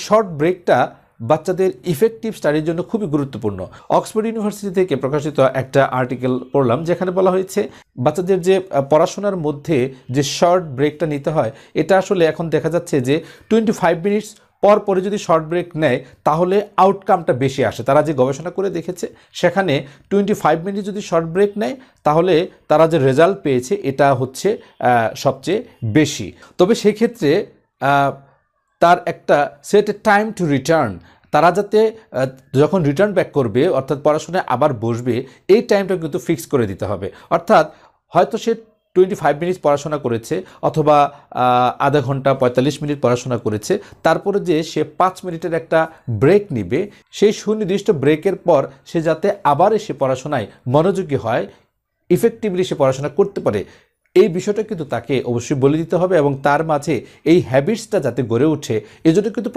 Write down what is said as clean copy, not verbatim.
Short ব্রেকটা বাচ্চাদের effective স্টাডির জন্য খুবই গুরুত্বপূর্ণ। অক্সফোর্ড ইউনিভার্সিটি থেকে প্রকাশিত একটা আর্টিকেল পড়লাম, যেখানে বলা হয়েছে বাচ্চাদের যে পড়াশোনার মধ্যে যে শর্ট ব্রেকটা নিতে হয়, এটা আসলে এখন দেখা যাচ্ছে যে 25 মিনিটস পর পরে যদি শর্ট ব্রেক নেয় তাহলে আউটকামটা বেশি আসে। তারা যে গবেষণা করে দেখেছে সেখানে 25 মিনিট যদি শর্ট ব্রেক নেয় তাহলে তারা যে রেজাল্ট পেয়েছে এটা হচ্ছে সবচেয়ে বেশি। তবে সেক্ষেত্রে তার একটা সেট টাইম টু রিটার্ন, তারা যাতে যখন রিটার্ন ব্যাক করবে অর্থাৎ পড়াশোনায় আবার বসবে এই টাইমটা কিন্তু ফিক্স করে দিতে হবে। অর্থাৎ হয়তো সে 25 মিনিট পড়াশোনা করেছে অথবা আধা ঘন্টা 45 মিনিট পড়াশোনা করেছে, তারপরে যে সে 5 মিনিটের একটা ব্রেক নিবে, সেই সুনির্দিষ্ট ব্রেকের পর সে যাতে আবার এসে পড়াশোনায় মনোযোগী হয়, ইফেক্টিভলি সে পড়াশোনা করতে পারে, এই বিষয়টা কিন্তু তাকে অবশ্যই বলে দিতে হবে এবং তার মাঝে এই হ্যাবিটসটা যাতে গড়ে ওঠে এজন্য কিন্তু